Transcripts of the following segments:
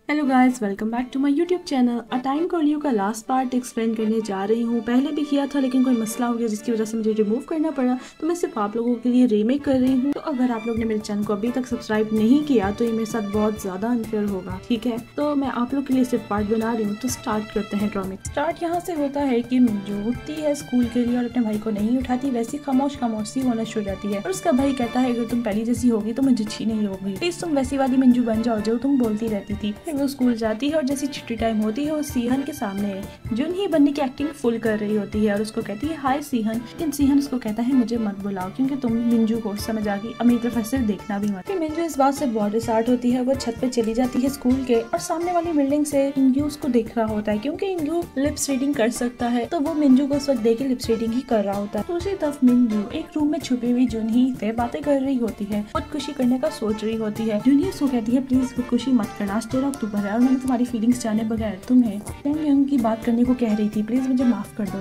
Hello guys, welcome back to my YouTube channel. A time called you का last part explain करने जा रही हूँ। पहले भी किया था लेकिन कोई मसला हो गया जिसकी वजह से मुझे रिमूव करना पड़ा, तो मैं सिर्फ आप लोगों के लिए रीमेक कर रही हूँ। तो अगर आप लोग ने मेरे चैनल को अभी तक सब्सक्राइब नहीं किया तो ये मेरे साथ बहुत ज़्यादा अनफेयर होगा, ठीक है। तो मैं आप लोग के लिए सिर्फ पार्ट बना रही हूँ। तो स्टार्ट करते हैं ड्रामे। स्टार्ट यहाँ से होता है कि जो उठती है स्कूल के लिए और अपने भाई को नहीं उठाती, वैसी खामोश खामोशी होना शुरू रहती है। और उसका भाई कहता है अगर तुम पहली जैसी होगी तो मुझे अच्छी नहीं होगी, प्लीज तुम वैसी वाली मंजू बन जाओ जो तुम बोलती रहती थी। फिर वो स्कूल जाती है और जैसी छुट्टी टाइम होती है वो सीहन के सामने जुन ही बनने की एक्टिंग फुल कर रही होती है और उसको कहती है हाय सीहन। लेकिन सीहन उसको कहता है मुझे मत बुलाओ क्योंकि तुम मिंजू को समझ आ गई, अमीर तरफ से देखना भी मत। फिर मिंजू इस बात से बहुत स्टार्ट होती है। वो छत पे चली जाती है स्कूल के और सामने वाली बिल्डिंग से इंग्यू उसको देख रहा होता है क्योंकि इंग्यू लिप्स रीडिंग कर सकता है। तो वो मिंजू को उस वक्त देख के लिप्स रीडिंग ही कर रहा होता है। दूसरी तरफ मिंजू एक रूम में छुपी हुई जुन ही से बातें कर रही होती है, खुदकुशी करने का सोच रही होती है। जुन ही उसको कहती है प्लीज खुदकुशी मत करना, आज 13 अक्टूबर है और मैंने तुम्हारी फीलिंग्स जाने बगैर तुम्हें यंग की बात करने को कह रही थी, प्लीज मुझे माफ कर दो।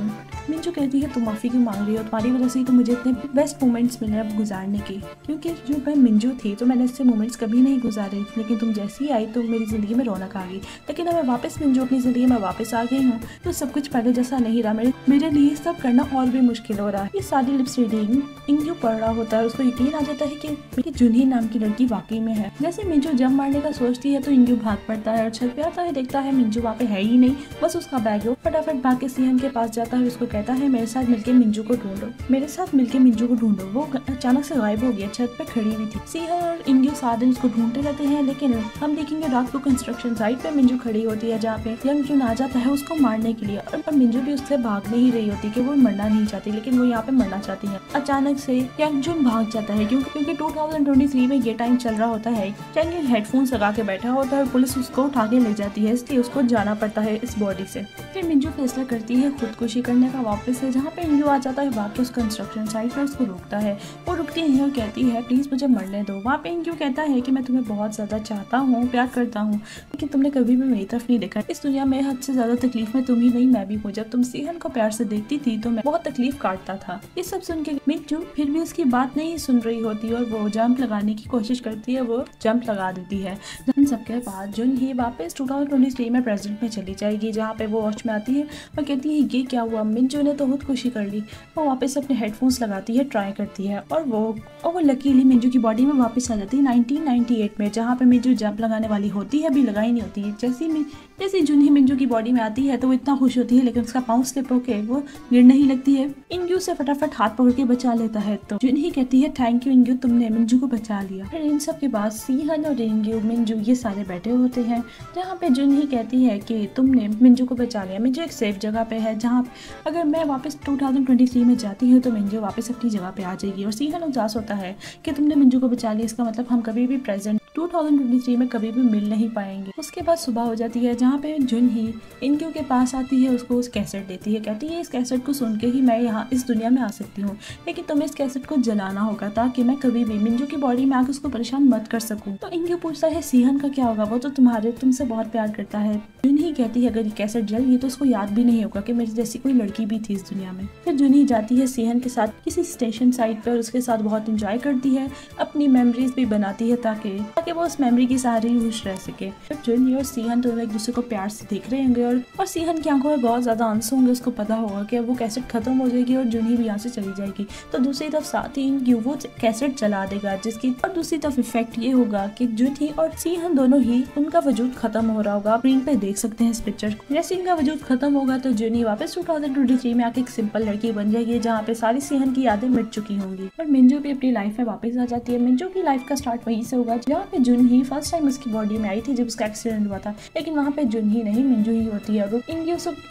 मिंजू कहती है तुम माफी क्यों मांग रही हो, तुम्हारी वजह से ही तो मुझे इतने बेस्ट मोमेंट्स मिले अब गुजारने के, क्योंकि जो मैं मिंजू थी तो मैंने इससे मोमेंट्स कभी नहीं गुजारे, लेकिन तुम जैसी आई तो मेरी जिंदगी में रौनक आ गई। लेकिन अब मैं वापस मिंजू अपनी जिंदगी में वापस आ गई हूँ तो सब कुछ पहले जैसा नहीं रहा। मेरे लिए सब करना और भी मुश्किल हो रहा है। ये सारी लिप्स रीडिंग इंग्यू पढ़ रहा होता है। उसको यकीन आ जाता है कि मेरी जुनही नाम की लड़की वाकई में है। जैसे मिंजू जंप मारने का सोचती है तो इंग्यू भाग पड़ता है और छत पे आता है, देखता है मिंजू वहाँ पे है ही नहीं, बस उसका बैग है। फटाफट भाग के सीहन के पास जाता है, उसको कहता है मेरे साथ मिलके मिंजू को ढूंढो, मेरे साथ मिलके मिंजू को ढूंढो। वो अचानक से गायब हो गया, छत पे खड़ी हुई थी। सीहन और इंग्यू साथ दिन उसको ढूंढते रहते हैं, लेकिन हम देखेंगे रात को कंस्ट्रक्शन साइट पे मिंजू खड़ी होती है जहाँ पे यंग जुन आ जाता है उसको मारने के लिए। और मिंजू भी उससे भाग नहीं रही होती कि वो मरना नहीं चाहती, लेकिन वो यहाँ पे मरना चाहती है। अचानक से यंग जुन भाग जाता है क्योंकि 2023 में ये टाइम चल रहा होता है। यंग हेडफोन्स लगा के बैठा होता है और पुलिस उसको उठा के ले जाती है, इसलिए उसको जाना पड़ता है इस बॉडी से। फिर मिंजू फैसला करती है खुदकुशी करने का वापस से, जहाँ पे इंग्यू आ जाता है भाग के उस कंस्ट्रक्शन साइट पर उसको रोकता है। वो रुकती है और कहती है प्लीज मुझे मरने दो। वहाँ पे इंग्यू कहता है कि मैं तुम्हें बहुत ज्यादा चाहता हूँ, प्यार करता हूँ, लेकिन तुमने कभी भी मेरी तरफ नहीं देखा। इस दुनिया में हद से ज्यादा तकलीफ में तुम ही नहीं मैं भी हूँ। जब तुम सीहन को प्यार से देखती थी तो मैं बहुत तकलीफ काटता था। ये सब सुन के मिंजू फिर भी उसकी बात नहीं सुन रही होती और वो जंप लगाने की कोशिश करती है। वो जंप लगा देती है। इन सबके बाद जुन ही वापस 2023 में प्रेजेंट में चली जाएगी, जहाँ पे वो वॉच में आती है और कहती है ये क्या हुआ, मिंजू ने तो खुदकुशी कर ली। वो वापस अपने हेडफोन्स लगाती है, ट्राई करती है और वो लकीली मिंजू की बॉडी में वापस आ जाती है 1998 में, जहाँ पे मिंजू जंप लगाने वाली होती है, अभी लगाई नहीं होती है। जैसे जुन ही मिंजू की बॉडी में आती है तो वो इतना खुश होती है, लेकिन उसका पाँव स्लिप होके वो गिरने ही लगती है। इंग्यू से फटाफट हाथ पकड़ के बचा लेता है। तो जुन ही कहती है थैंक यू इंग्यू, तुमने मिंजू को बचा लिया। फिर इन सब के बाद सीहन और इंग्यू मिंजू ये सारे बैठे होते हैं, जहाँ पे जुन ही कहती है कि तुमने मिंजू को बचा लिया। मिंजू एक सेफ जगह पे है जहाँ अगर मैं वापस 2023 में जाती हूँ तो मिंजू वापस अपनी जगह पे आ जाएगी। और सीहन उदास होता है कि तुमने मिंजू को बचा लिया, इसका मतलब हम कभी भी प्रेजेंट 2023 में कभी भी मिल नहीं पाएंगे। उसके बाद सुबह हो जाती है, जहाँ पे जुन ही इंग्यू के पास आती है, उसको उस कैसेट देती है, कहती है इस कैसेट को सुन के ही मैं यहाँ इस दुनिया में आ सकती हूँ, लेकिन तुम्हें इस कैसेट को जलाना होगा ताकि मैं कभी भी मिंजू की बॉडी में आकर उसको परेशान मत कर सकूँ। तो इंग्यू पूछता है सीहन का क्या होगा, वो तो तुमसे बहुत प्यार करता है। जुन ही कहती है अगर ये कैसेट जल गई तो उसको याद भी नहीं होगा कि मेरी जैसी कोई लड़की भी थी इस दुनिया में। फिर जुन ही जाती है सीहन के साथ किसी स्टेशन साइट पर, उसके साथ बहुत इंजॉय करती है, अपनी मेमोरीज भी बनाती है ताकि वो उस मेमोरी की सहारे खुश रह सके। फिर जुन ही और सीहन तो एक दूसरे को प्यार से देख रहे होंगे और सीहन की आंखों में बहुत ज्यादा आंसू होंगे। उसको पता होगा कि अब वो कैसेट खत्म हो जाएगी और जुन ही भी यहाँ से चली जाएगी। तो दूसरी तरफ साथ ही इंग्यू वो कैसेट चला देगा, जिसकी और दूसरी तरफ इफेक्ट ये होगा कि जुन ही और सीहन दोनों ही उनका वजूद खत्म हो रहा होगा। आप स्क्रीन पे देख सकते हैं इस पिक्चर को। जैसे इनका वजूद खत्म होगा तो जुन ही वापस 2023 में आके एक सिंपल लड़की बन जाएगी, जहाँ पे सारी सीहन की यादें मिट चुकी होंगी और मिंजू भी अपनी लाइफ में वापस आ जाती है। मिंजू की लाइफ का स्टार्ट वहीं से होगा जहाँ पे जुन ही फर्स्ट टाइम उसकी बॉडी में आई थी जब उसका एक्सीडेंट हुआ था, लेकिन वहाँ पे जुन ही नहीं मिंजू ही होती है। और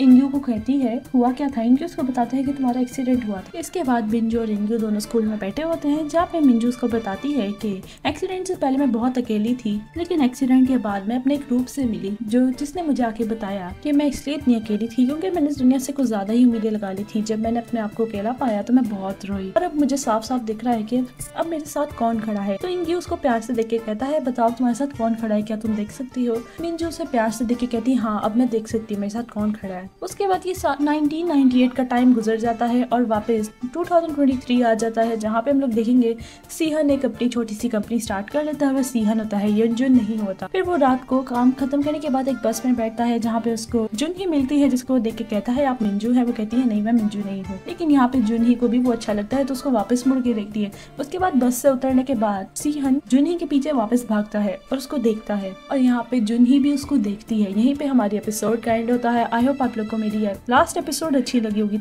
इंग्यू को कहती है हुआ क्या था। इंग्यू उसको बताता है कि तुम्हारा एक्सीडेंट हुआ था। इसके बाद मिंजू और इंग्यू दोनों स्कूल में बैठे होते हैं, जहाँ पे मिंजू उसको बताती है कि एक्सीडेंट से पहले मैं बहुत अकेली थी, लेकिन एक्सीडेंट के बाद मैं अपने एक ग्रुप से मिली जिसने मुझे आके बताया कि मैं इसलिए इतनी अकेली थी क्योंकि मैंने इस दुनिया से कुछ ज्यादा ही उम्मीदें लगा ली थी। जब मैंने अपने आप को अकेला पाया तो मैं बहुत रोई और अब मुझे साफ साफ दिख रहा है कि अब मेरे साथ कौन खड़ा है। तो इंग्यू उसको प्यार से देख के कहता है बताओ तुम्हारे साथ कौन खड़ा है, क्या तुम देख सकती हो। मिंजू उसे प्यार से देख के कहती है हाँ अब मैं देख सकती हूँ मेरे साथ कौन खड़ा है। उसके बाद ये 1998 का टाइम गुजर जाता है और वापस 2023 आ जाता है, जहाँ पे हम लोग देखेंगे सीहन एक अपनी छोटी सी कंपनी स्टार्ट कर लेता है। वह सीहन होता है, यंजुन नहीं होता। फिर वो रात को काम खत्म करने के बाद एक बस में बैठता है, जहाँ पे उसको जुन ही मिलती है, जिसको देख के कहता है आप मिंजू है। वो कहती है नहीं मैं मिंजू नहीं हूँ। लेकिन यहाँ पे जुन ही को भी वो अच्छा लगता है तो उसको वापस मुड़ के देखती है। उसके बाद बस से उतरने के बाद सीहन जुन ही के पीछे वापस भागता है और उसको देखता है और यहाँ पे जुन ही भी उसको देखती है। यहीं पे हमारी एपिसोड का एंड होता है। आई होप आप लोग को मेरी लास्ट एपिसोड अच्छी लगी होगी।